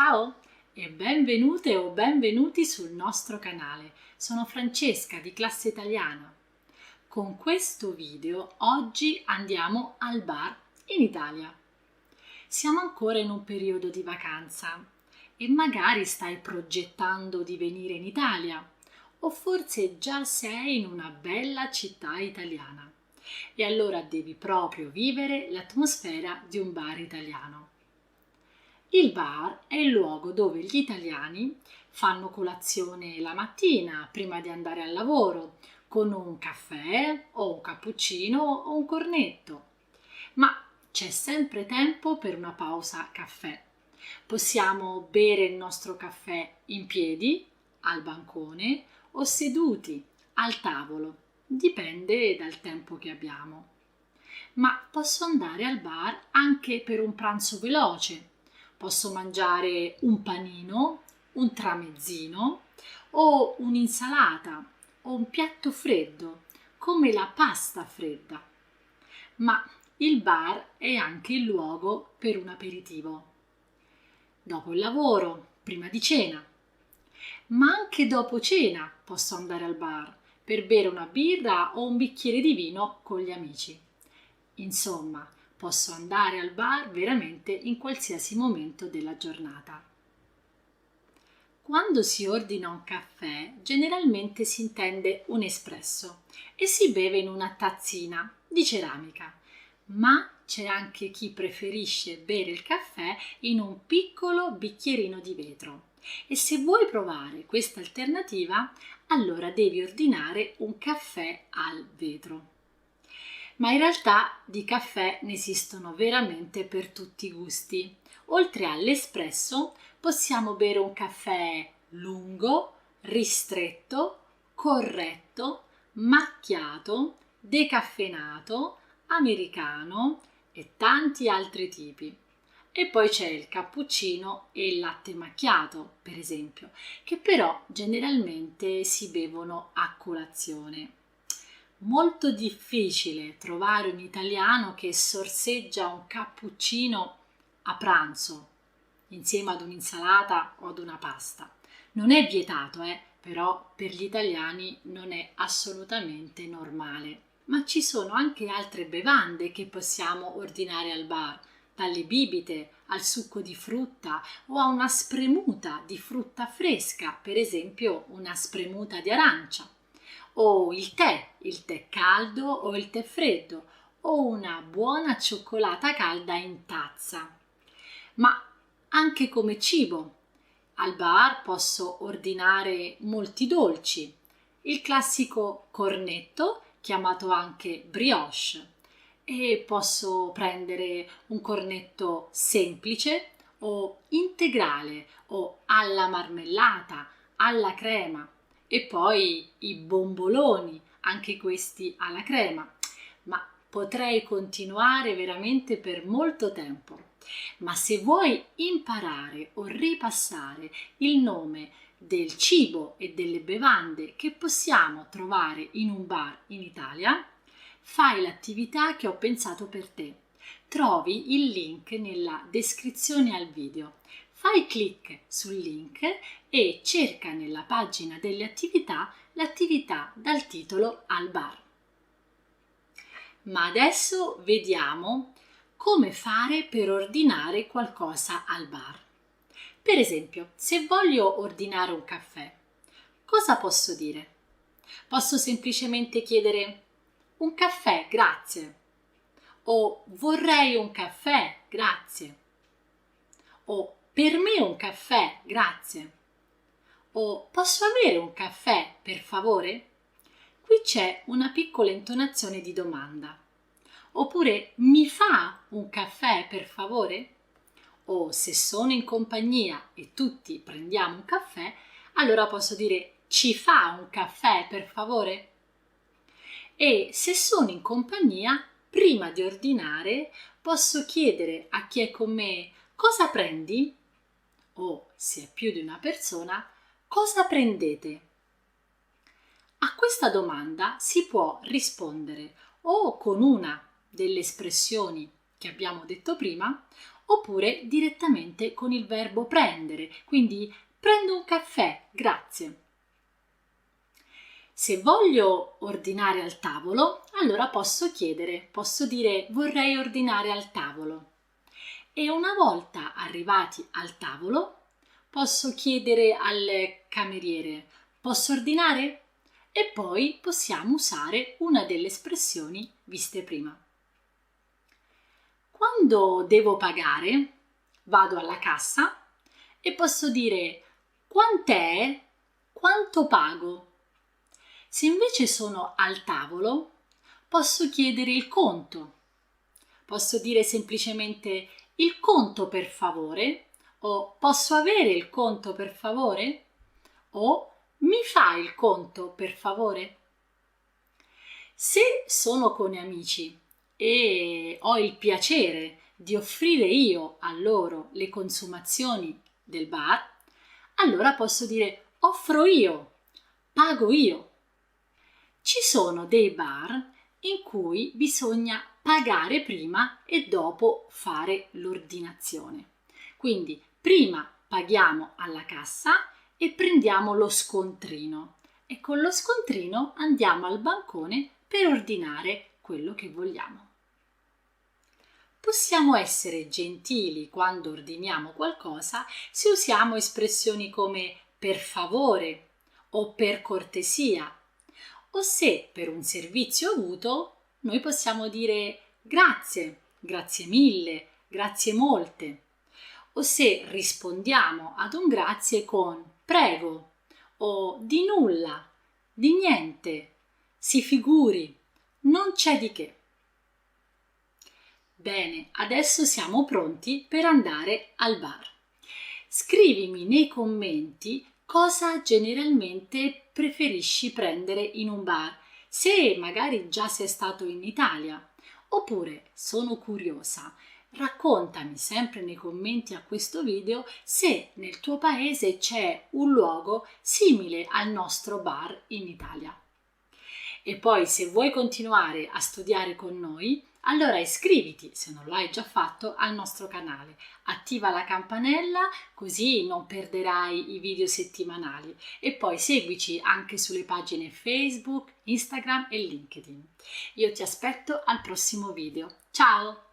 Ciao e benvenute o benvenuti sul nostro canale. Sono Francesca di Classe Italiana. Con questo video oggi andiamo al bar in Italia. Siamo ancora in un periodo di vacanza e magari stai progettando di venire in Italia o forse già sei in una bella città italiana e allora devi proprio vivere l'atmosfera di un bar italiano. Il bar è il luogo dove gli italiani fanno colazione la mattina prima di andare al lavoro con un caffè o un cappuccino o un cornetto. Ma c'è sempre tempo per una pausa caffè. Possiamo bere il nostro caffè in piedi, al bancone o seduti al tavolo. Dipende dal tempo che abbiamo. Ma posso andare al bar anche per un pranzo veloce. Posso mangiare un panino, un tramezzino o un'insalata o un piatto freddo, come la pasta fredda. Ma il bar è anche il luogo per un aperitivo. Dopo il lavoro, prima di cena. Ma anche dopo cena posso andare al bar per bere una birra o un bicchiere di vino con gli amici. Insomma, posso andare al bar veramente in qualsiasi momento della giornata. Quando si ordina un caffè, generalmente si intende un espresso e si beve in una tazzina di ceramica, ma c'è anche chi preferisce bere il caffè in un piccolo bicchierino di vetro. E se vuoi provare questa alternativa, allora devi ordinare un caffè al vetro. Ma in realtà di caffè ne esistono veramente per tutti i gusti. Oltre all'espresso possiamo bere un caffè lungo, ristretto, corretto, macchiato, decaffeinato, americano e tanti altri tipi. E poi c'è il cappuccino e il latte macchiato, per esempio, che però generalmente si bevono a colazione. Molto difficile trovare un italiano che sorseggia un cappuccino a pranzo insieme ad un'insalata o ad una pasta. Non è vietato, però per gli italiani non è assolutamente normale. Ma ci sono anche altre bevande che possiamo ordinare al bar, dalle bibite al succo di frutta o a una spremuta di frutta fresca, per esempio una spremuta di arancia. O il tè caldo o il tè freddo, o una buona cioccolata calda in tazza. Ma anche come cibo. Al bar posso ordinare molti dolci, il classico cornetto, chiamato anche brioche, e posso prendere un cornetto semplice o integrale o alla marmellata, alla crema. E poi i bomboloni, anche questi alla crema, ma potrei continuare veramente per molto tempo. Ma se vuoi imparare o ripassare il nome del cibo e delle bevande che possiamo trovare in un bar in Italia, fai l'attività che ho pensato per te. Trovi il link nella descrizione al video. Fai clic sul link e cerca nella pagina delle attività l'attività dal titolo al bar. Ma adesso vediamo come fare per ordinare qualcosa al bar. Per esempio, se voglio ordinare un caffè, cosa posso dire? Posso semplicemente chiedere un caffè, grazie, o vorrei un caffè, grazie, o per me un caffè, grazie. O posso avere un caffè, per favore? Qui c'è una piccola intonazione di domanda. Oppure mi fa un caffè, per favore? O se sono in compagnia e tutti prendiamo un caffè, allora posso dire ci fa un caffè, per favore? E se sono in compagnia, prima di ordinare, posso chiedere a chi è con me cosa prendi? O se è più di una persona, cosa prendete? A questa domanda si può rispondere o con una delle espressioni che abbiamo detto prima oppure direttamente con il verbo prendere, quindi prendo un caffè, grazie. Se voglio ordinare al tavolo, allora posso dire vorrei ordinare al tavolo. E una volta arrivati al tavolo, posso chiedere al cameriere, posso ordinare? E poi possiamo usare una delle espressioni viste prima. Quando devo pagare, vado alla cassa e posso dire quant'è? Quanto pago? Se invece sono al tavolo, posso chiedere il conto. Posso dire semplicemente il conto per favore o posso avere il conto per favore o mi fa il conto per favore? Se sono con amici e ho il piacere di offrire io a loro le consumazioni del bar, allora posso dire offro io, pago io. Ci sono dei bar in cui bisogna pagare prima e dopo fare l'ordinazione. Quindi prima paghiamo alla cassa e prendiamo lo scontrino e con lo scontrino andiamo al bancone per ordinare quello che vogliamo. Possiamo essere gentili quando ordiniamo qualcosa se usiamo espressioni come per favore o per cortesia, o se per un servizio avuto noi possiamo dire grazie, grazie mille, grazie molte, o se rispondiamo ad un grazie con prego o di nulla, di niente, si figuri, non c'è di che. Bene, adesso siamo pronti per andare al bar. Scrivimi nei commenti cosa generalmente preferisci prendere in un bar, se magari già sei stato in Italia. Oppure, sono curiosa, raccontami sempre nei commenti a questo video se nel tuo paese c'è un luogo simile al nostro bar in Italia. E poi se vuoi continuare a studiare con noi, allora iscriviti, se non lo hai già fatto, al nostro canale. Attiva la campanella così non perderai i video settimanali e poi seguici anche sulle pagine Facebook, Instagram e LinkedIn. Io ti aspetto al prossimo video. Ciao!